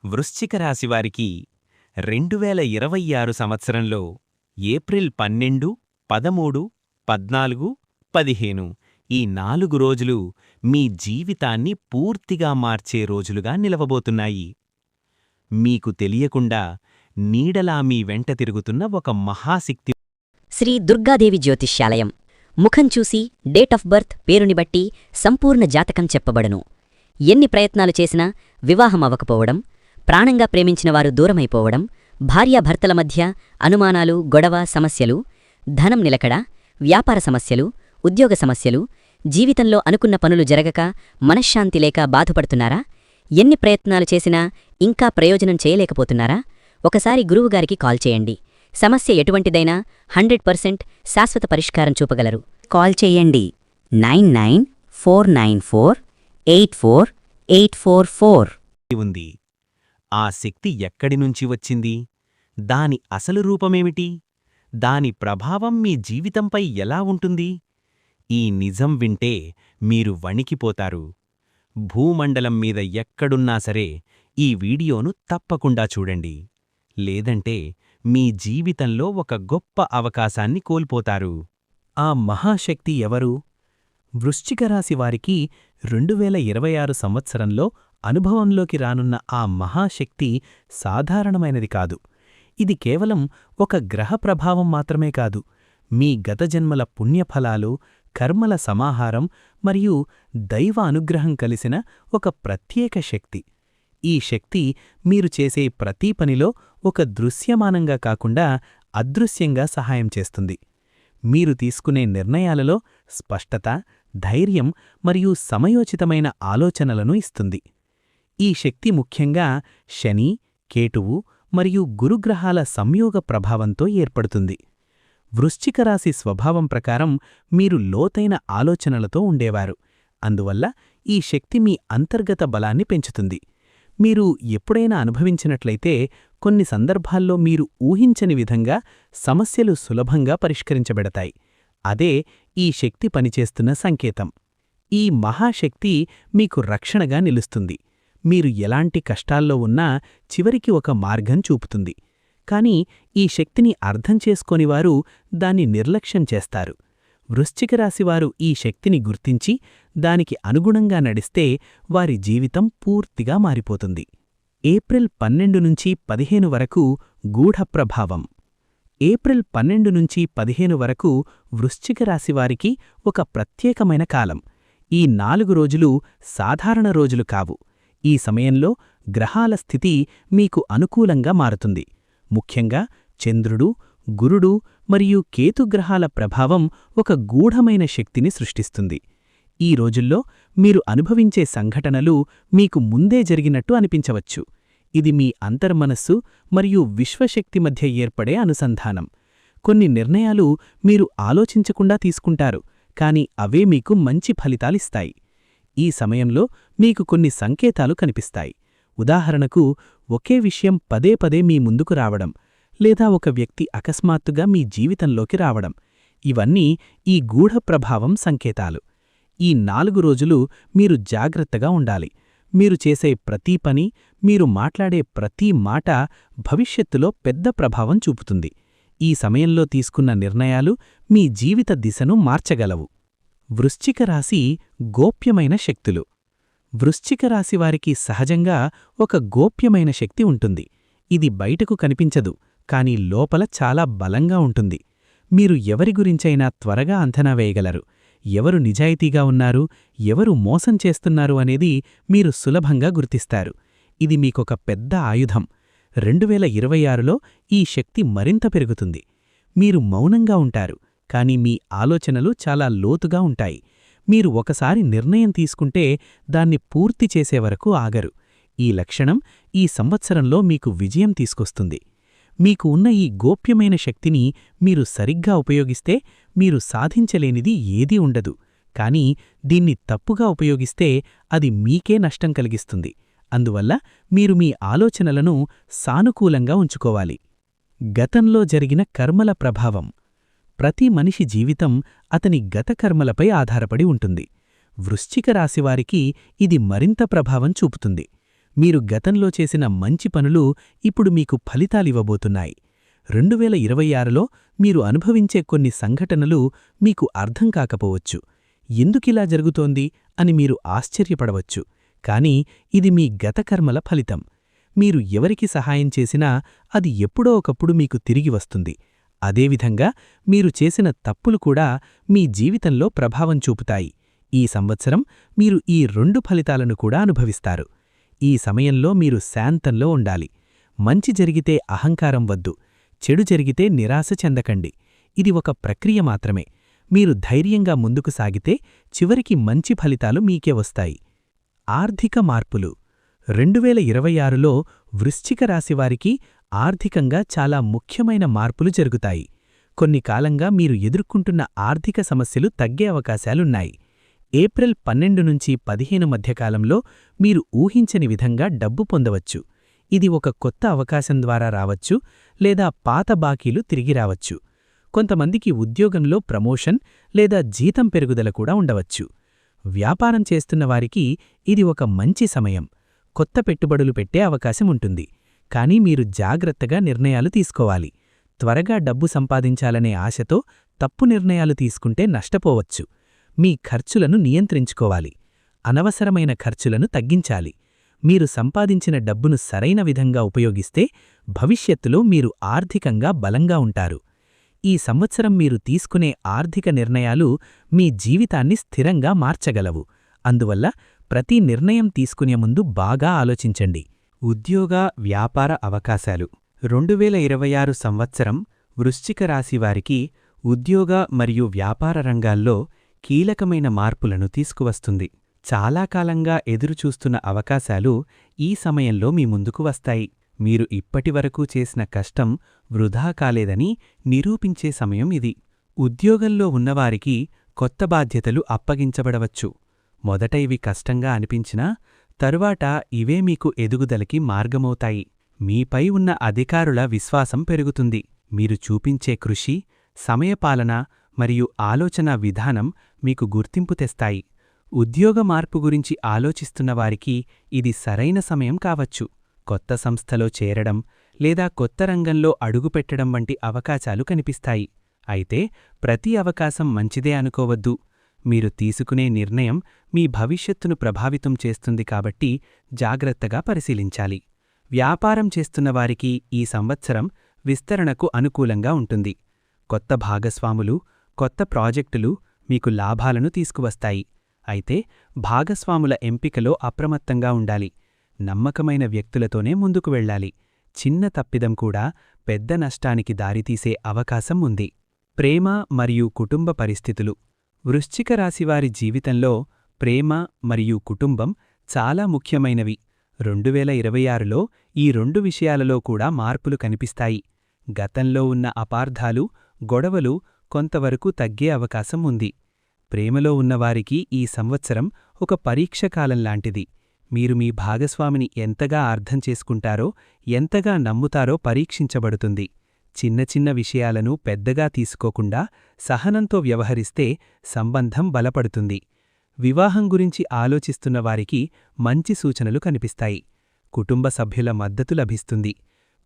వృశ్చిక రాశివారికి 2026 సంవత్సరంలో ఏప్రిల్ 12, 13, 14, 15 ఈ 4 రోజులు మీ జీవితాన్ని పూర్తిగా మార్చే రోజులుగా నిలవబోతున్నాయి. మీకు తెలియకుండా నీడలా మీ వెంట తిరుగుతున్న ఒక మహాశక్తి శ్రీ దుర్గాదేవి జ్యోతిష్యాలయం. ముఖం చూసి డేట్ ఆఫ్ బర్త్ పేరుని బట్టి సంపూర్ణ జాతకం చెప్పబడును. ఎన్ని ప్రయత్నాలు చేసినా వివాహం అవ్వకపోవడం, ప్రాణంగా ప్రేమించినవారు దూరమైపోవడం, భార్యాభర్తల మధ్య అనుమానాలు, గొడవ, సమస్యలు, ధనం నిలకడ, వ్యాపార సమస్యలు, ఉద్యోగ సమస్యలు, జీవితంలో అనుకున్న పనులు జరగక మనశ్శాంతి లేక బాధపడుతున్నారా? ఎన్ని ప్రయత్నాలు చేసినా ఇంకా ప్రయోజనం చేయలేకపోతున్నారా? ఒకసారి గురువుగారికి కాల్ చేయండి. సమస్య ఎటువంటిదైనా 100% శాశ్వత పరిష్కారం చూపగలరు. కాల్ చేయండి 9949484844 ఉంది. ఆ శక్తి ఎక్కడినుంచి వచ్చింది? దాని అసలు రూపమేమిటి? దాని ప్రభావం మీ జీవితంపై ఎలా ఉంటుంది? ఈ నిజం వింటే మీరు వణికిపోతారు. భూమండలం మీద ఎక్కడున్నా సరే ఈ వీడియోను తప్పకుండా చూడండి. లేదంటే మీ జీవితంలో ఒక గొప్ప అవకాశాన్ని కోల్పోతారు. ఆ మహాశక్తి ఎవరు? వృశ్చిక రాశి వారికి 2026 సంవత్సరంలో అనుభవంలోకి రానున్న ఆ మహాశక్తి సాధారణమైనది కాదు. ఇది కేవలం ఒక గ్రహ ప్రభావం మాత్రమే కాదు. మీ గత జన్మల పుణ్యఫలాలు, కర్మల సమాహారం మరియు దైవ అనుగ్రహం కలిసిన ఒక ప్రత్యేక శక్తి. ఈ శక్తి మీరు చేసే ప్రతి పనిలో ఒక దృశ్యమానంగా కాకుండా అదృశ్యంగా సహాయం చేస్తుంది. మీరు తీసుకునే నిర్ణయాలలో స్పష్టత, ధైర్యం మరియు సమయోచితమైన ఆలోచనలను ఇస్తుంది. ఈ శక్తి ముఖ్యంగా శని, కేతువు మరియు గురుగ్రహాల సంయోగ ప్రభావంతో ఏర్పడుతుంది. వృశ్చిక రాశి స్వభావం ప్రకారం మీరు లోతైన ఆలోచనలతో ఉండేవారు. అందువల్ల ఈ శక్తి మీ అంతర్గత బలాన్ని పెంచుతుంది. మీరు ఎప్పుడైనా అనుభవించినట్లయితే కొన్ని సందర్భాల్లో మీరు ఊహించని విధంగా సమస్యలు సులభంగా పరిష్కరించబడతాయి. అదే ఈ శక్తి పనిచేస్తున్న సంకేతం. ఈ మహాశక్తి మీకు రక్షణగా నిలుస్తుంది. మీరు ఎలాంటి కష్టాల్లో ఉన్నా చివరికి ఒక మార్గం చూపుతుంది. కాని ఈ శక్తిని అర్థం చేసుకోనివారు దాన్ని నిర్లక్ష్యం చేస్తారు. వృశ్చిక రాశివారు ఈ శక్తిని గుర్తించి దానికి అనుగుణంగా నడిస్తే వారి జీవితం పూర్తిగా మారిపోతుంది. ఏప్రిల్ 12 నుంచి 15 వరకు గూఢప్రభావం. ఏప్రిల్ 12 నుంచి 15 వరకు వృశ్చిక రాశివారికి ఒక ప్రత్యేకమైన కాలం. ఈ 4 రోజులు సాధారణ రోజులు కావు. ఈ సమయంలో గ్రహాల స్థితి మీకు అనుకూలంగా మారుతుంది. ముఖ్యంగా చంద్రుడు, గురుడు మరియు కేతుగ్రహాల ప్రభావం ఒక గూఢమైన శక్తిని సృష్టిస్తుంది. ఈ రోజుల్లో మీరు అనుభవించే సంఘటనలు మీకు ముందే జరిగినట్టు అనిపించవచ్చు. ఇది మీ అంతర్మనస్సు మరియు విశ్వశక్తి మధ్య ఏర్పడే అనుసంధానం. కొన్ని నిర్ణయాలు మీరు ఆలోచించకుండా తీసుకుంటారు, కాని అవే మీకు మంచి ఫలితాలిస్తాయి. ఈ సమయంలో మీకు కొన్ని సంకేతాలు కనిపిస్తాయి. ఉదాహరణకు, ఒకే విషయం పదే పదే మీ ముందుకు రావడం, లేదా ఒక వ్యక్తి అకస్మాత్తుగా మీ జీవితంలోకి రావడం. ఇవన్నీ ఈ గూఢ ప్రభావం సంకేతాలు. ఈ 4 రోజులు మీరు జాగ్రత్తగా ఉండాలి. మీరు చేసే ప్రతి పని, మీరు మాట్లాడే ప్రతి మాట భవిష్యత్తులో పెద్ద ప్రభావం చూపుతుంది. ఈ సమయంలో తీసుకున్న నిర్ణయాలు మీ జీవిత దిశను మార్చగలవు. వృశ్చిక రాశి గోప్యమైన శక్తులు. వృశ్చిక రాశివారికి సహజంగా ఒక గోప్యమైన శక్తి ఉంటుంది. ఇది బయటకు కనిపించదు, కాని లోపల చాలా బలంగా ఉంటుంది. మీరు ఎవరి గురించైనా త్వరగా అంచనా వేయగలరు. ఎవరు నిజాయితీగా ఉన్నారు, ఎవరు మోసం చేస్తున్నారు అనేది మీరు సులభంగా గుర్తిస్తారు. ఇది మీకొక పెద్ద ఆయుధం. 2026లో ఈ శక్తి మరింత పెరుగుతుంది. మీరు మౌనంగా ఉంటారు, కాని మీ ఆలోచనలు చాలా లోతుగా ఉంటాయి. మీరు ఒకసారి నిర్ణయం తీసుకుంటే దాన్ని పూర్తి చేసేవరకు ఆగరు. ఈ లక్షణం ఈ సంవత్సరంలో మీకు విజయం తీసుకొస్తుంది. మీకు ఉన్న ఈ గోప్యమైన శక్తిని మీరు సరిగ్గా ఉపయోగిస్తే మీరు సాధించలేనిది ఏదీ ఉండదు. కాని దీన్ని తప్పుగా ఉపయోగిస్తే అది మీకే నష్టం కలిగిస్తుంది. అందువల్ల మీరు మీ ఆలోచనలను సానుకూలంగా ఉంచుకోవాలి. గతంలో జరిగిన కర్మల ప్రభావం. ప్రతి మనిషి జీవితం అతని గత కర్మలపై ఆధారపడి ఉంటుంది. వృశ్చిక రాశివారికి ఇది మరింత ప్రభావం చూపుతుంది. మీరు గతంలో చేసిన మంచి పనులు ఇప్పుడు మీకు ఫలితాలివ్వబోతున్నాయి. 2026లో మీరు అనుభవించే కొన్ని సంఘటనలు మీకు అర్థం కాకపోవచ్చు. ఎందుకిలా జరుగుతోంది అని మీరు ఆశ్చర్యపడవచ్చు. కానీ ఇది మీ గత కర్మల ఫలితం. మీరు ఎవరికి సహాయం చేసినా అది ఎప్పుడో ఒకప్పుడు మీకు తిరిగి వస్తుంది. అదేవిధంగా మీరు చేసిన తప్పులు కూడా మీ జీవితంలో ప్రభావం చూపుతాయి. ఈ సంవత్సరం మీరు ఈ 2 ఫలితాలను కూడా అనుభవిస్తారు. ఈ సమయంలో మీరు శాంతంలో ఉండాలి. మంచి జరిగితే అహంకారం వద్దు, చెడు జరిగితే నిరాశ చెందకండి. ఇది ఒక ప్రక్రియ మాత్రమే. మీరు ధైర్యంగా ముందుకు సాగితే చివరికి మంచి ఫలితాలు మీకే వస్తాయి. ఆర్థిక మార్పులు 2026లో వృశ్చిక రాశివారికి ఆర్థికంగా చాలా ముఖ్యమైన మార్పులు జరుగుతాయి. కొన్ని కాలంగా మీరు ఎదుర్కొంటున్న ఆర్థిక సమస్యలు తగ్గే అవకాశాలున్నాయి. ఏప్రిల్ 12 నుంచి 15 మధ్యకాలంలో మీరు ఊహించని విధంగా డబ్బు పొందవచ్చు. ఇది ఒక కొత్త అవకాశం ద్వారా రావచ్చు, లేదా పాత బాకీలు తిరిగి రావచ్చు. కొంతమందికి ఉద్యోగంలో ప్రమోషన్ లేదా జీతం పెరుగుదల కూడా ఉండవచ్చు. వ్యాపారం చేస్తున్నవారికి ఇది ఒక మంచి సమయం. కొత్త పెట్టుబడులు పెట్టే అవకాశం ఉంటుంది. కానీ మీరు జాగ్రత్తగా నిర్ణయాలు తీసుకోవాలి. త్వరగా డబ్బు సంపాదించాలనే ఆశతో తప్పు నిర్ణయాలు తీసుకుంటే నష్టపోవచ్చు. మీ ఖర్చులను నియంత్రించుకోవాలి. అనవసరమైన ఖర్చులను తగ్గించాలి. మీరు సంపాదించిన డబ్బును సరైన విధంగా ఉపయోగిస్తే భవిష్యత్తులో మీరు ఆర్థికంగా బలంగా ఉంటారు. ఈ సంవత్సరం మీరు తీసుకునే ఆర్థిక నిర్ణయాలు మీ జీవితాన్ని స్థిరంగా మార్చగలవు. అందువల్ల ప్రతి నిర్ణయం తీసుకునే ముందు బాగా ఆలోచించండి. ఉద్యోగ, వ్యాపార అవకాశాలు 2026 సంవత్సరం వృశ్చిక రాశివారికి ఉద్యోగ మరియు వ్యాపార రంగాల్లో కీలకమైన మార్పులను తీసుకువస్తుంది. చాలా కాలంగా ఎదురుచూస్తున్న అవకాశాలు ఈ సమయంలో మీ ముందుకు వస్తాయి. మీరు ఇప్పటివరకు చేసిన కష్టం వృధా కాలేదని నిరూపించే సమయం ఇది. ఉద్యోగంలో ఉన్నవారికి కొత్త బాధ్యతలు అప్పగించబడవచ్చు. మొదట ఇవి కష్టంగా అనిపించినా తరువాత ఇవే మీకు ఎదుగుదలకి మార్గమవుతాయి. మీపై ఉన్న అధికారుల విశ్వాసం పెరుగుతుంది. మీరు చూపించే కృషి, సమయపాలన మరియు ఆలోచనా విధానం మీకు గుర్తింపు తెస్తాయి. ఉద్యోగ మార్పు గురించి ఆలోచిస్తున్నవారికి ఇది సరైన సమయం కావచ్చు. కొత్త సంస్థలో చేరడం లేదా కొత్త రంగంలో అడుగుపెట్టడం వంటి అవకాశాలు కనిపిస్తాయి. అయితే ప్రతి అవకాశం మంచిదే అనుకోవద్దు. మీరు తీసుకునే నిర్ణయం మీ భవిష్యత్తును ప్రభావితం చేస్తుంది కాబట్టి జాగ్రత్తగా పరిశీలించాలి. వ్యాపారం చేస్తున్నవారికి ఈ సంవత్సరం విస్తరణకు అనుకూలంగా ఉంటుంది. కొత్త భాగస్వాములు, కొత్త ప్రాజెక్టులు మీకు లాభాలను తీసుకువస్తాయి. అయితే భాగస్వాముల ఎంపికలో అప్రమత్తంగా ఉండాలి. నమ్మకమైన వ్యక్తులతోనే ముందుకు వెళ్ళాలి. చిన్న తప్పిదం కూడా పెద్ద నష్టానికి దారితీసే అవకాశం ఉంది. ప్రేమ మరియు కుటుంబ పరిస్థితులు వృశ్చిక రాశివారి జీవితంలో ప్రేమ మరియు కుటుంబం చాలా ముఖ్యమైనవి. 2026లో ఈ 2 విషయాలలో కూడా మార్పులు కనిపిస్తాయి. గతంలో ఉన్న అపార్థాలు, గొడవలు కొంతవరకు తగ్గే అవకాశం ఉంది. ప్రేమలో ఉన్నవారికి ఈ సంవత్సరం ఒక పరీక్షకాలంలాంటిది. మీరు మీ భాగస్వామిని ఎంతగా అర్థం చేసుకుంటారో, ఎంతగా నమ్ముతారో పరీక్షించబడుతుంది. చిన్న చిన్న విషయాలను పెద్దగా తీసుకోకుండా సహనంతో వ్యవహరిస్తే సంబంధం బలపడుతుంది. వివాహం గురించి ఆలోచిస్తున్నవారికి మంచి సూచనలు కనిపిస్తాయి. కుటుంబ సభ్యుల మద్దతు లభిస్తుంది.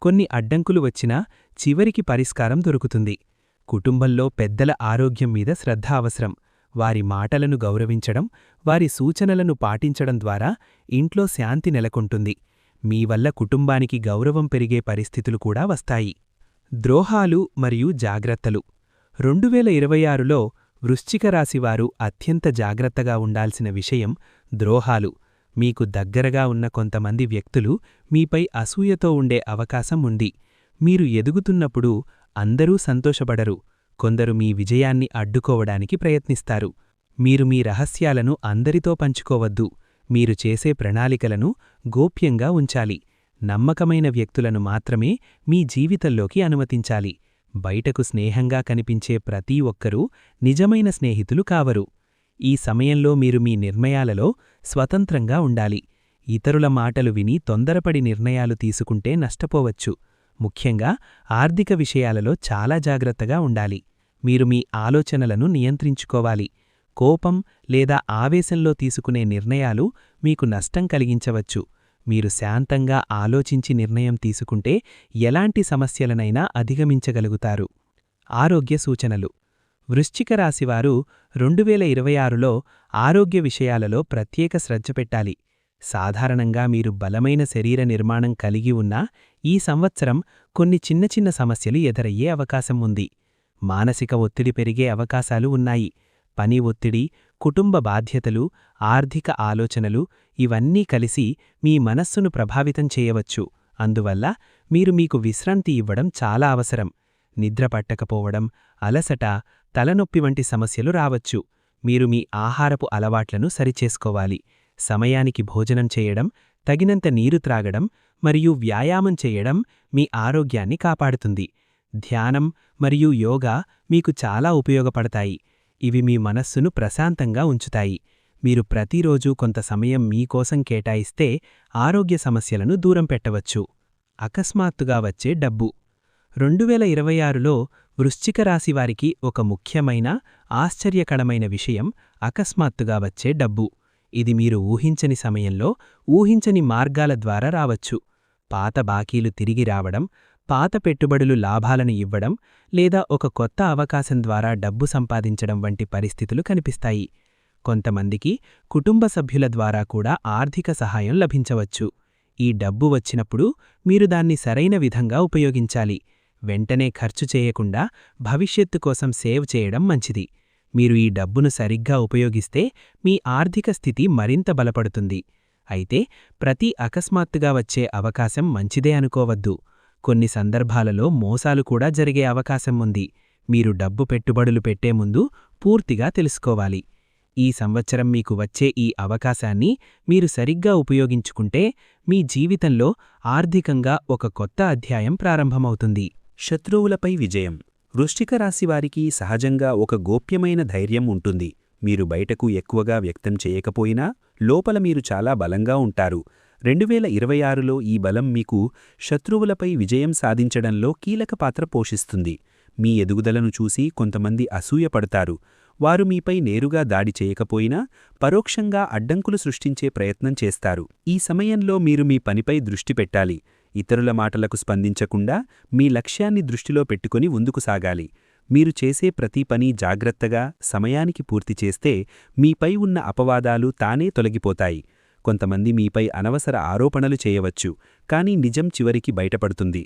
కొన్ని అడ్డంకులు వచ్చినా చివరికి పరిష్కారం దొరుకుతుంది. కుటుంబంలో పెద్దల ఆరోగ్యం మీద శ్రద్ధ అవసరం. వారి మాటలను గౌరవించడం, వారి సూచనలను పాటించడం ద్వారా ఇంట్లో శాంతి నెలకొంటుంది. మీ వల్ల కుటుంబానికి గౌరవం పెరిగే పరిస్థితులు కూడా వస్తాయి. ద్రోహాలు మరియు జాగ్రత్తలు 2026లో వృశ్చిక రాశివారు అత్యంత జాగ్రత్తగా ఉండాల్సిన విషయం ద్రోహాలు. మీకు దగ్గరగా ఉన్న కొంతమంది వ్యక్తులు మీపై అసూయతో ఉండే అవకాశం ఉంది. మీరు ఎదుగుతున్నప్పుడు అందరూ సంతోషపడరు. కొందరు మీ విజయాన్ని అడ్డుకోవడానికి ప్రయత్నిస్తారు. మీరు మీ రహస్యాలను అందరితో పంచుకోవద్దు. మీరు చేసే ప్రణాళికలను గోప్యంగా ఉంచాలి. నమ్మకమైన వ్యక్తులను మాత్రమే మీ జీవితంలోకి అనుమతించాలి. బయటకు స్నేహంగా కనిపించే ప్రతి ఒక్కరూ నిజమైన స్నేహితులు కావరు. ఈ సమయంలో మీరు మీ నిర్ణయాలలో స్వతంత్రంగా ఉండాలి. ఇతరుల మాటలు విని తొందరపడి నిర్ణయాలు తీసుకుంటే నష్టపోవచ్చు. ముఖ్యంగా ఆర్థిక విషయాలలో చాలా జాగ్రత్తగా ఉండాలి. మీరు మీ ఆలోచనలను నియంత్రించుకోవాలి. కోపం లేదా ఆవేశంలో తీసుకునే నిర్ణయాలు మీకు నష్టం కలిగించవచ్చు. మీరు శాంతంగా ఆలోచించి నిర్ణయం తీసుకుంటే ఎలాంటి సమస్యలనైనా అధిగమించగలుగుతారు. ఆరోగ్య సూచనలు. వృశ్చిక రాశివారు 2026లో ఆరోగ్య విషయాలలో ప్రత్యేక శ్రద్ధ పెట్టాలి. సాధారణంగా మీరు బలమైన శరీర నిర్మాణం కలిగి ఉన్నా ఈ సంవత్సరం కొన్ని చిన్న చిన్న సమస్యలు ఎదురయ్యే అవకాశం ఉంది. మానసిక ఒత్తిడి పెరిగే అవకాశాలు ఉన్నాయి. పని ఒత్తిడి, కుటుంబ బాధ్యతలు, ఆర్థిక ఆలోచనలు ఇవన్నీ కలిసి మీ మనస్సును ప్రభావితం చేయవచ్చు. అందువల్ల మీరు మీకు విశ్రాంతి ఇవ్వడం చాలా అవసరం. నిద్ర పట్టకపోవడం, అలసట, తలనొప్పి వంటి సమస్యలు రావచ్చు. మీరు మీ ఆహారపు అలవాట్లను సరిచేసుకోవాలి. సమయానికి భోజనం చేయడం, తగినంత నీరు త్రాగడం మరియు వ్యాయామం చేయడం మీ ఆరోగ్యాన్ని కాపాడుతుంది. ధ్యానం మరియు యోగా మీకు చాలా ఉపయోగపడతాయి. ఇవి మీ మనస్సును ప్రశాంతంగా ఉంచుతాయి. మీరు ప్రతిరోజూ కొంత సమయం మీకోసం కేటాయిస్తే ఆరోగ్య సమస్యలను దూరం పెట్టవచ్చు. అకస్మాత్తుగా వచ్చే డబ్బు. 2026లో వృశ్చిక రాశివారికి ఒక ముఖ్యమైన, ఆశ్చర్యకరమైన విషయం అకస్మాత్తుగా వచ్చే డబ్బు. ఇది మీరు ఊహించని సమయంలో, ఊహించని మార్గాల ద్వారా రావచ్చు. పాత బాకీలు తిరిగి రావడం, పాత పెట్టుబడులు లాభాలను ఇవ్వడం, లేదా ఒక కొత్త అవకాశం ద్వారా డబ్బు సంపాదించడం వంటి పరిస్థితులు కనిపిస్తాయి. కొంతమందికి కుటుంబ సభ్యుల ద్వారా కూడా ఆర్థిక సహాయం లభించవచ్చు. ఈ డబ్బు వచ్చినప్పుడు మీరు దాన్ని సరైన విధంగా ఉపయోగించాలి. వెంటనే ఖర్చు చేయకుండా భవిష్యత్తు కోసం సేవ్ చేయడం మంచిది. మీరు ఈ డబ్బును సరిగ్గా ఉపయోగిస్తే మీ ఆర్థిక స్థితి మరింత బలపడుతుంది. అయితే ప్రతి అకస్మాత్తుగా వచ్చే అవకాశం మంచిదే అనుకోవద్దు. కొన్ని సందర్భాలలో మోసాలు కూడా జరిగే అవకాశం ఉంది. మీరు డబ్బు పెట్టుబడులు పెట్టే ముందు పూర్తిగా తెలుసుకోవాలి. ఈ సంవత్సరం మీకు వచ్చే ఈ అవకాశాన్ని మీరు సరిగ్గా ఉపయోగించుకుంటే మీ జీవితంలో ఆర్థికంగా ఒక కొత్త అధ్యాయం ప్రారంభమవుతుంది. శత్రువులపై విజయం. వృశ్చిక రాశివారికి సహజంగా ఒక గోప్యమైన ధైర్యం ఉంటుంది. మీరు బయటకు ఎక్కువగా వ్యక్తం చేయకపోయినా లోపల మీరు చాలా బలంగా ఉంటారు. 2026లో ఈ బలం మీకు శత్రువులపై విజయం సాధించడంలో కీలక పాత్ర పోషిస్తుంది. మీ ఎదుగుదలను చూసి కొంతమంది అసూయపడతారు. వారు మీపై నేరుగా దాడి చేయకపోయినా పరోక్షంగా అడ్డంకులు సృష్టించే ప్రయత్నం చేస్తారు. ఈ సమయంలో మీరు మీ పనిపై దృష్టి పెట్టాలి. ఇతరుల మాటలకు స్పందించకుండా మీ లక్ష్యాన్ని దృష్టిలో పెట్టుకుని ముందుకు సాగాలి. మీరు చేసే ప్రతి పని జాగ్రత్తగా, సమయానికి పూర్తి చేస్తే మీపై ఉన్న అపవాదాలు తానే తొలగిపోతాయి. కొంతమంది మీపై అనవసర ఆరోపణలు చేయవచ్చు, కానీ నిజం చివరికి బయటపడుతుంది.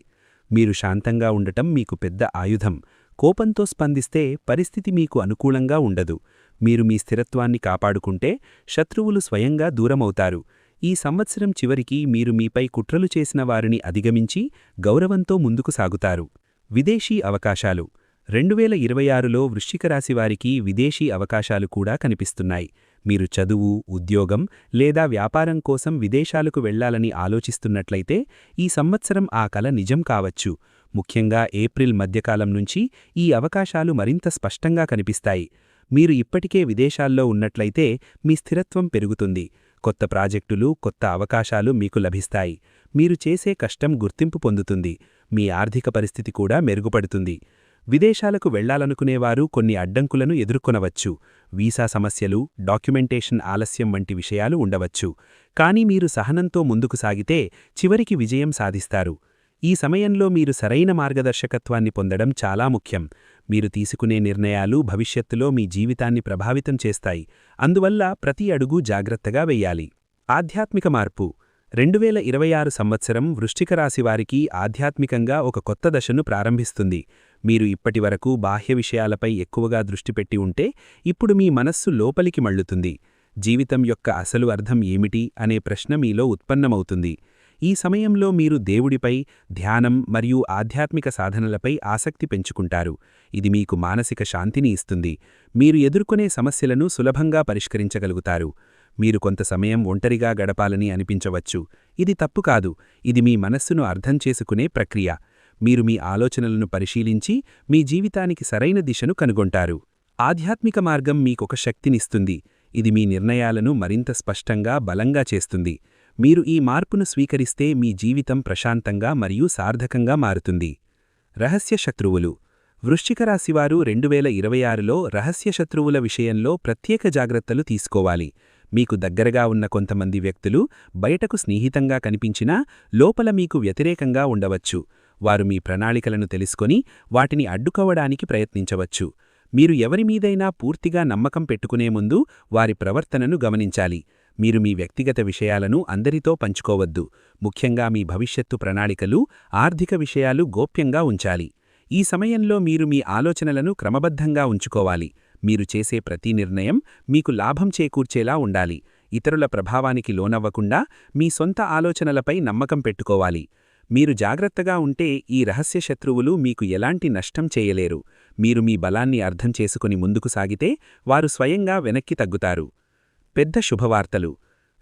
మీరు శాంతంగా ఉండటం మీకు పెద్ద ఆయుధం. కోపంతో స్పందిస్తే పరిస్థితి మీకు అనుకూలంగా ఉండదు. మీరు మీ స్థిరత్వాన్ని కాపాడుకుంటే శత్రువులు స్వయంగా దూరమవుతారు. ఈ సంవత్సరం చివరికి మీరు మీపై కుట్రలు చేసిన వారిని అధిగమించి గౌరవంతో ముందుకు సాగుతారు. విదేశీ అవకాశాలు. 2026లో వృశ్చిక రాశివారికి విదేశీ అవకాశాలు కూడా కనిపిస్తున్నాయి. మీరు చదువు, ఉద్యోగం లేదా వ్యాపారం కోసం విదేశాలకు వెళ్లాలని ఆలోచిస్తున్నట్లయితే ఈ సంవత్సరం ఆ కల నిజం కావచ్చు. ముఖ్యంగా ఏప్రిల్ మధ్యకాలం నుంచి ఈ అవకాశాలు మరింత స్పష్టంగా కనిపిస్తాయి. మీరు ఇప్పటికే విదేశాల్లో ఉన్నట్లయితే మీ స్థిరత్వం పెరుగుతుంది. కొత్త ప్రాజెక్టులు, కొత్త అవకాశాలు మీకు లభిస్తాయి. మీరు చేసే కష్టం గుర్తింపు పొందుతుంది. మీ ఆర్థిక పరిస్థితి కూడా మెరుగుపడుతుంది. విదేశాలకు వెళ్లాలనుకునేవారు కొన్ని అడ్డంకులను ఎదుర్కొనవచ్చు. వీసా సమస్యలు, డాక్యుమెంటేషన్ ఆలస్యం వంటి విషయాలు ఉండవచ్చు. కానీ మీరు సహనంతో ముందుకు సాగితే చివరికి విజయం సాధిస్తారు. ఈ సమయంలో మీరు సరైన మార్గదర్శకత్వాన్ని పొందడం చాలా ముఖ్యం. మీరు తీసుకునే నిర్ణయాలు భవిష్యత్తులో మీ జీవితాన్ని ప్రభావితం చేస్తాయి. అందువల్ల ప్రతి అడుగు జాగ్రత్తగా వెయ్యాలి. ఆధ్యాత్మిక మార్పు. 2026 సంవత్సరం వృశ్చిక రాశివారికి ఆధ్యాత్మికంగా ఒక కొత్త దశను ప్రారంభిస్తుంది. మీరు ఇప్పటివరకు బాహ్య విషయాలపై ఎక్కువగా దృష్టి పెట్టి ఉంటే ఇప్పుడు మీ మనస్సు లోపలికి మళ్లుతుంది. జీవితం యొక్క అసలు అర్థం ఏమిటి అనే ప్రశ్న మీలో ఉత్పన్నమవుతుంది. ఈ సమయంలో మీరు దేవుడిపై, ధ్యానం మరియు ఆధ్యాత్మిక సాధనలపై ఆసక్తి పెంచుకుంటారు. ఇది మీకు మానసిక శాంతిని ఇస్తుంది. మీరు ఎదుర్కొనే సమస్యలను సులభంగా పరిష్కరించగలుగుతారు. మీరు కొంత సమయం ఒంటరిగా గడపాలని అనిపించవచ్చు. ఇది తప్పు కాదు. ఇది మీ మనస్సును అర్థం చేసుకునే ప్రక్రియ. మీరు మీ ఆలోచనలను పరిశీలించి మీ జీవితానికి సరైన దిశను కనుగొంటారు. ఆధ్యాత్మిక మార్గం మీకొక శక్తినిస్తుంది. ఇది మీ నిర్ణయాలను మరింత స్పష్టంగా, బలంగా చేస్తుంది. మీరు ఈ మార్పును స్వీకరిస్తే మీ జీవితం ప్రశాంతంగా మరియు సార్థకంగా మారుతుంది. రహస్య శత్రువులు. వృశ్చిక రాశివారు 2026లో రహస్య శత్రువుల విషయంలో ప్రత్యేక జాగ్రత్తలు తీసుకోవాలి. మీకు దగ్గరగా ఉన్న కొంతమంది వ్యక్తులు బయటకు స్నేహితంగా కనిపించినా లోపల మీకు వ్యతిరేకంగా ఉండవచ్చు. వారు మీ ప్రణాళికలను తెలుసుకొని వాటిని అడ్డుకోవడానికి ప్రయత్నించవచ్చు. మీరు ఎవరిమీదైనా పూర్తిగా నమ్మకం పెట్టుకునే ముందు వారి ప్రవర్తనను గమనించాలి. మీరు మీ వ్యక్తిగత విషయాలను అందరితో పంచుకోవద్దు. ముఖ్యంగా మీ భవిష్యత్తు ప్రణాళికలు, ఆర్థిక విషయాలు గోప్యంగా ఉంచాలి. ఈ సమయంలో మీరు మీ ఆలోచనలను క్రమబద్ధంగా ఉంచుకోవాలి. మీరు చేసే ప్రతి నిర్ణయం మీకు లాభం చేకూర్చేలా ఉండాలి. ఇతరుల ప్రభావానికి లోనవ్వకుండా మీ సొంత ఆలోచనలపై నమ్మకం పెట్టుకోవాలి. మీరు జాగ్రత్తగా ఉంటే ఈ రహస్య శత్రువులు మీకు ఎలాంటి నష్టం చేయలేరు. మీరు మీ బలాన్ని అర్థం చేసుకుని ముందుకు సాగితే వారు స్వయంగా వెనక్కి తగ్గుతారు. పెద్ద శుభవార్తలు.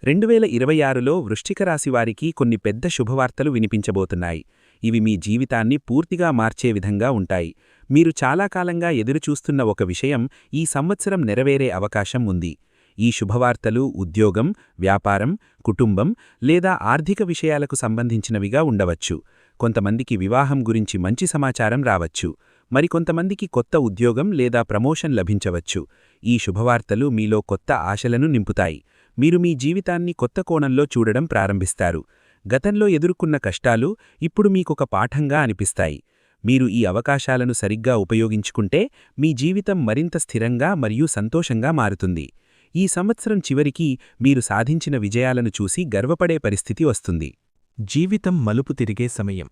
2026లో వృశ్చిక రాశివారికి కొన్ని పెద్ద శుభవార్తలు వినిపించబోతున్నాయి. ఇవి మీ జీవితాన్ని పూర్తిగా మార్చే విధంగా ఉంటాయి. మీరు చాలా కాలంగా ఎదురుచూస్తున్న ఒక విషయం ఈ సంవత్సరం నెరవేరే అవకాశం ఉంది. ఈ శుభవార్తలు ఉద్యోగం, వ్యాపారం, కుటుంబం లేదా ఆర్థిక విషయాలకు సంబంధించినవిగా ఉండవచ్చు. కొంతమందికి వివాహం గురించి మంచి సమాచారం రావచ్చు. మరికొంతమందికి కొత్త ఉద్యోగం లేదా ప్రమోషన్ లభించవచ్చు. ఈ శుభవార్తలు మీలో కొత్త ఆశలను నింపుతాయి. మీరు మీ జీవితాన్ని కొత్త కోణంలో చూడడం ప్రారంభిస్తారు. గతంలో ఎదుర్కొన్న కష్టాలు ఇప్పుడు మీకొక పాఠంగా అనిపిస్తాయి. మీరు ఈ అవకాశాలను సరిగ్గా ఉపయోగించుకుంటే మీ జీవితం మరింత స్థిరంగా మరియు సంతోషంగా మారుతుంది. ఈ సంవత్సరం చివరికి మీరు సాధించిన విజయాలను చూసి గర్వపడే పరిస్థితి వస్తుంది. జీవితం మలుపు తిరిగే సమయం.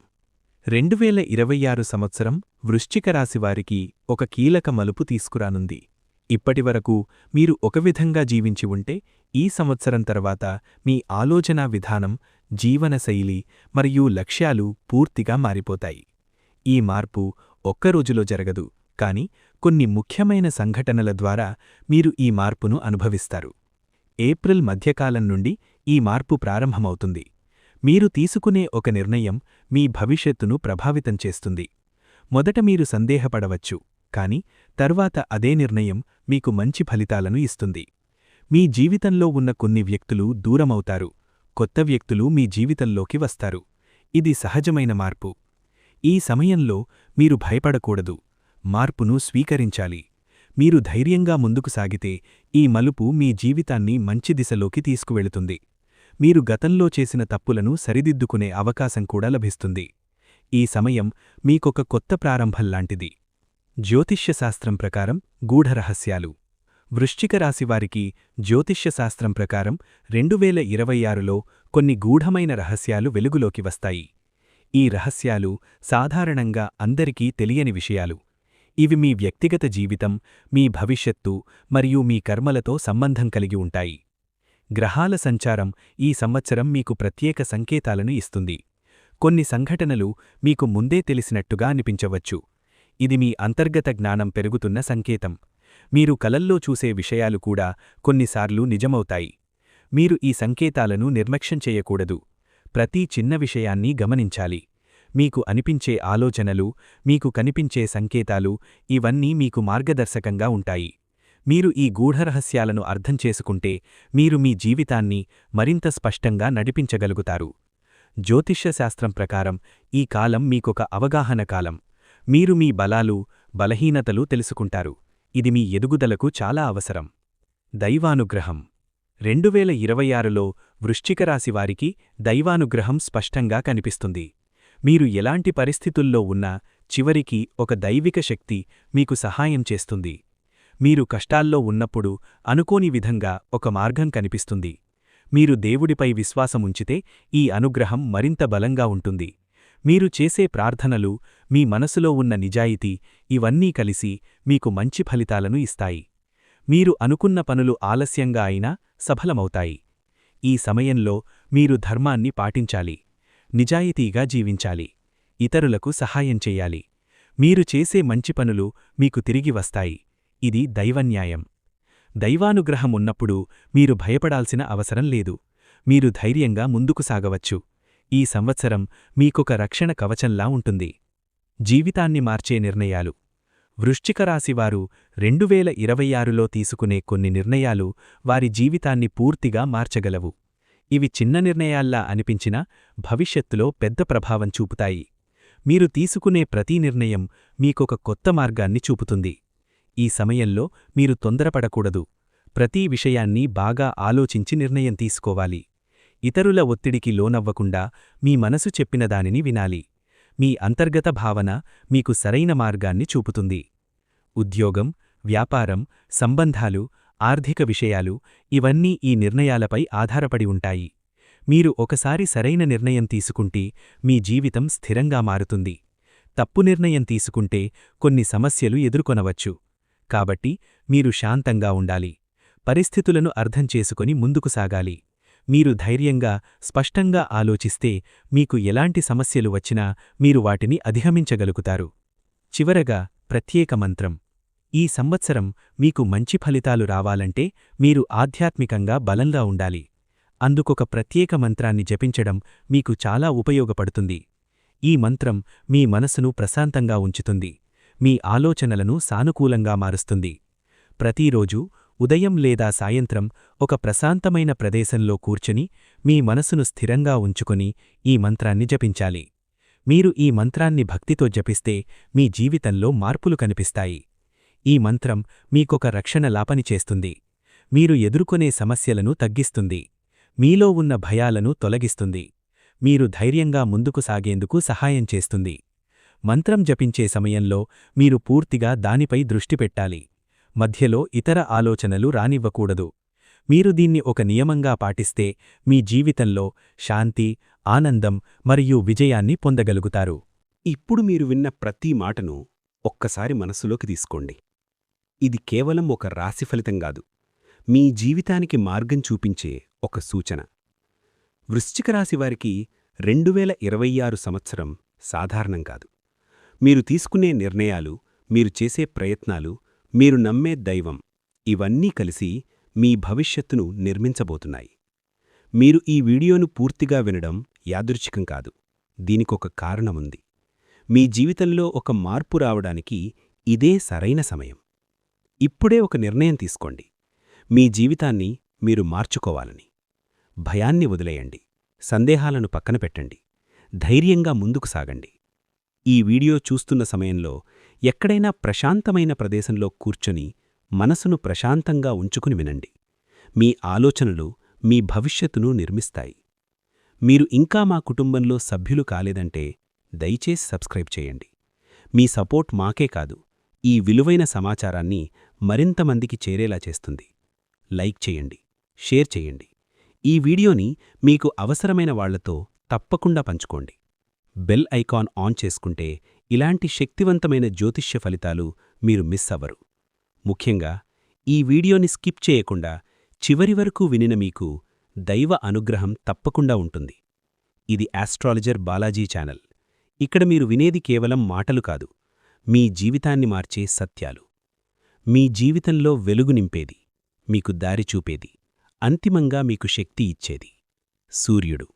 2026 సంవత్సరం వృశ్చిక రాశివారికి ఒక కీలక మలుపు తీసుకురానుంది. ఇప్పటివరకు మీరు ఒక విధంగా జీవించి ఉంటే ఈ సంవత్సరం తర్వాత మీ ఆలోచనా విధానం, జీవనశైలి మరియు లక్ష్యాలు పూర్తిగా మారిపోతాయి. ఈ మార్పు ఒక్కరోజులో జరగదు, కాని కొన్ని ముఖ్యమైన సంఘటనల ద్వారా మీరు ఈ మార్పును అనుభవిస్తారు. ఏప్రిల్ మధ్యకాలం నుండి ఈ మార్పు ప్రారంభమవుతుంది. మీరు తీసుకునే ఒక నిర్ణయం మీ భవిష్యత్తును ప్రభావితం చేస్తుంది. మొదట మీరు సందేహపడవచ్చు, కాని తర్వాత అదే నిర్ణయం మీకు మంచి ఫలితాలను ఇస్తుంది. మీ జీవితంలో ఉన్న కొన్ని వ్యక్తులు దూరమవుతారు, కొత్త వ్యక్తులు మీ జీవితంలోకి వస్తారు. ఇది సహజమైన మార్పు. ఈ సమయంలో మీరు భయపడకూడదు, మార్పును స్వీకరించాలి. మీరు ధైర్యంగా ముందుకు సాగితే ఈ మలుపు మీ జీవితాన్ని మంచి దిశలోకి తీసుకువెళుతుంది. మీరు గతంలో చేసిన తప్పులను సరిదిద్దుకునే అవకాశం కూడా లభిస్తుంది. ఈ సమయం మీకొక కొత్త ప్రారంభంలాంటిది. జ్యోతిష్యశాస్త్రం ప్రకారం గూఢరహస్యాలు. వృశ్చిక రాశివారికి జ్యోతిష్యశాస్త్రం ప్రకారం 2026లో కొన్ని గూఢమైన రహస్యాలు వెలుగులోకి వస్తాయి. ఈ రహస్యాలు సాధారణంగా అందరికీ తెలియని విషయాలు. ఇవి మీ వ్యక్తిగత జీవితం, మీ భవిష్యత్తు మరియు మీ కర్మలతో సంబంధం కలిగి ఉంటాయి. గ్రహాల సంచారం ఈ సంవత్సరం మీకు ప్రత్యేక సంకేతాలను ఇస్తుంది. కొన్ని సంఘటనలు మీకు ముందే తెలిసినట్టుగా అనిపించవచ్చు. ఇది మీ అంతర్గత జ్ఞానం పెరుగుతున్న సంకేతం. మీరు కలల్లో చూసే విషయాలు కూడా కొన్నిసార్లు నిజమవుతాయి. మీరు ఈ సంకేతాలను నిర్లక్ష్యం చేయకూడదు. ప్రతి చిన్న విషయాన్ని గమనించాలి. మీకు అనిపించే ఆలోచనలు, మీకు కనిపించే సంకేతాలు ఇవన్నీ మీకు మార్గదర్శకంగా ఉంటాయి. మీరు ఈ గూఢరహస్యాలను అర్థం చేసుకుంటే మీరు మీ జీవితాన్ని మరింత స్పష్టంగా నడిపించగలుగుతారు. జ్యోతిష్యశాస్త్రం ప్రకారం ఈ కాలం మీకొక అవగాహన కాలం. మీరు మీ బలాలు, బలహీనతలు తెలుసుకుంటారు. ఇది మీ ఎదుగుదలకు చాలా అవసరం. దైవానుగ్రహం. 2026లో వృశ్చిక రాశివారికి దైవానుగ్రహం స్పష్టంగా కనిపిస్తుంది. మీరు ఎలాంటి పరిస్థితుల్లో ఉన్నా చివరికి ఒక దైవిక శక్తి మీకు సహాయం చేస్తుంది. మీరు కష్టాల్లో ఉన్నప్పుడు అనుకోని విధంగా ఒక మార్గం కనిపిస్తుంది. మీరు దేవుడిపై విశ్వాసముంచితే ఈ అనుగ్రహం మరింత బలంగా ఉంటుంది. మీరు చేసే ప్రార్థనలు, మీ మనసులో ఉన్న నిజాయితీ ఇవన్నీ కలిసి మీకు మంచి ఫలితాలను ఇస్తాయి. మీరు అనుకున్న పనులు ఆలస్యంగా అయినా సఫలమవుతాయి. ఈ సమయంలో మీరు ధర్మాన్ని పాటించాలి, నిజాయితీగా జీవించాలి, ఇతరులకు సహాయం చెయ్యాలి. మీరు చేసే మంచి పనులు మీకు తిరిగి వస్తాయి. ఇది దైవన్యాయం. దైవానుగ్రహం ఉన్నప్పుడు మీరు భయపడాల్సిన అవసరం లేదు. మీరు ధైర్యంగా ముందుకు సాగవచ్చు. ఈ సంవత్సరం మీకొక రక్షణ కవచంలా ఉంటుంది. జీవితాన్ని మార్చే నిర్ణయాలు. వృశ్చిక రాశివారు 2026లో తీసుకునే కొన్ని నిర్ణయాలు వారి జీవితాన్ని పూర్తిగా మార్చగలవు. ఇవి చిన్న నిర్ణయాల్లా అనిపించినా భవిష్యత్తులో పెద్ద ప్రభావం చూపుతాయి. మీరు తీసుకునే ప్రతి నిర్ణయం మీకొక కొత్త మార్గాన్ని చూపుతుంది. ఈ సమయంలో మీరు తొందరపడకూడదు. ప్రతి విషయాన్ని బాగా ఆలోచించి నిర్ణయం తీసుకోవాలి. ఇతరుల ఒత్తిడికి లోనవ్వకుండా మీ మనసు చెప్పిన దానిని వినాలి. మీ అంతర్గత భావన మీకు సరైన మార్గాన్ని చూపుతుంది. ఉద్యోగం, వ్యాపారం, సంబంధాలు, ఆర్థిక విషయాలు ఇవన్నీ ఈ నిర్ణయాలపై ఆధారపడి ఉంటాయి. మీరు ఒకసారి సరైన నిర్ణయం తీసుకుంటే మీ జీవితం స్థిరంగా మారుతుంది. తప్పు నిర్ణయం తీసుకుంటే కొన్ని సమస్యలు ఎదుర్కొనవచ్చు. కాబట్టి మీరు శాంతంగా ఉండాలి. పరిస్థితులను అర్థం చేసుకొని ముందుకు సాగాలి. మీరు ధైర్యంగా, స్పష్టంగా ఆలోచిస్తే మీకు ఎలాంటి సమస్యలు వచ్చినా మీరు వాటిని అధిగమించగలుగుతారు. చివరగా ప్రత్యేక మంత్రం. ఈ సంవత్సరం మీకు మంచి ఫలితాలు రావాలంటే మీరు ఆధ్యాత్మికంగా బలంగా ఉండాలి. అందుకొక ప్రత్యేక మంత్రాన్ని జపించడం మీకు చాలా ఉపయోగపడుతుంది. ఈ మంత్రం మీ మనసును ప్రశాంతంగా ఉంచుతుంది. మీ ఆలోచనలను సానుకూలంగా మారుస్తుంది. ప్రతిరోజూ ఉదయం లేదా సాయంత్రం ఒక ప్రశాంతమైన ప్రదేశంలో కూర్చుని మీ మనసును స్థిరంగా ఉంచుకొని ఈ మంత్రాన్ని జపించాలి. మీరు ఈ మంత్రాన్ని భక్తితో జపిస్తే మీ జీవితంలో మార్పులు కనిపిస్తాయి. ఈ మంత్రం మీకొక రక్షణ లాపని చేస్తుంది. మీరు ఎదుర్కొనే సమస్యలను తగ్గిస్తుంది. మీలో ఉన్న భయాలను తొలగిస్తుంది. మీరు ధైర్యంగా ముందుకు సాగేందుకు సహాయం చేస్తుంది. మంత్రం జపించే సమయంలో మీరు పూర్తిగా దానిపై దృష్టి పెట్టాలి. మధ్యలో ఇతర ఆలోచనలు రానివ్వకూడదు. మీరు దీన్ని ఒక నియమంగా పాటిస్తే మీ జీవితంలో శాంతి, ఆనందం మరియు విజయాన్ని పొందగలుగుతారు. ఇప్పుడు మీరు విన్న ప్రతి మాటను ఒక్కసారి మనసులోకి తీసుకోండి. ఇది కేవలం ఒక రాశి ఫలితం కాదు, మీ జీవితానికి మార్గం చూపించే ఒక సూచన. వృశ్చిక రాశి వారికి 2026 సంవత్సరం సాధారణం కాదు. మీరు తీసుకునే నిర్ణయాలు, మీరు చేసే ప్రయత్నాలు, మీరు నమ్మే దైవం ఇవన్నీ కలిసి మీ భవిష్యత్తును నిర్మించబోతున్నాయి. మీరు ఈ వీడియోను పూర్తిగా వినడం యాదృచ్ఛికం కాదు. దీనికొక కారణముంది. మీ జీవితంలో ఒక మార్పు రావడానికి ఇదే సరైన సమయం. ఇప్పుడే ఒక నిర్ణయం తీసుకోండి. మీ జీవితాన్ని మీరు మార్చుకోవాలని. భయాన్ని వదిలేయండి. సందేహాలను పక్కన పెట్టండి. ధైర్యంగా ముందుకు సాగండి. ఈ వీడియో చూస్తున్న సమయంలో ఎక్కడైనా ప్రశాంతమైన ప్రదేశంలో కూర్చొని మనసును ప్రశాంతంగా ఉంచుకుని వినండి. మీ ఆలోచనలు మీ భవిష్యత్తును నిర్మిస్తాయి. మీరు ఇంకా మా కుటుంబంలో సభ్యులు కాలేదంటే దయచేసి సబ్స్క్రైబ్ చేయండి. మీ సపోర్ట్ మాకే కాదు, ఈ విలువైన సమాచారాన్ని మరింతమందికి చేరేలా చేస్తుంది. లైక్ చేయండి, షేర్ చేయండి. ఈ వీడియోని మీకు అవసరమైన వాళ్లతో తప్పకుండా పంచుకోండి. బెల్ ఐకాన్ ఆన్ చేసుకుంటే ఇలాంటి శక్తివంతమైన జ్యోతిష్య ఫలితాలు మీరు మిస్ అవ్వరు. ముఖ్యంగా ఈ వీడియోని స్కిప్ చేయకుండా చివరి వరకు వినిన మీకు దైవ అనుగ్రహం తప్పకుండా ఉంటుంది. ఇది ఆస్ట్రాలజర్ బాలాజీ ఛానల్. ఇక్కడ మీరు వినేది కేవలం మాటలు కాదు, మీ జీవితాన్ని మార్చే సత్యాలు. మీ జీవితంలో వెలుగు నింపేది, మీకు దారి చూపేది, అంతిమంగా మీకు శక్తి ఇచ్చేది సూర్యుడు.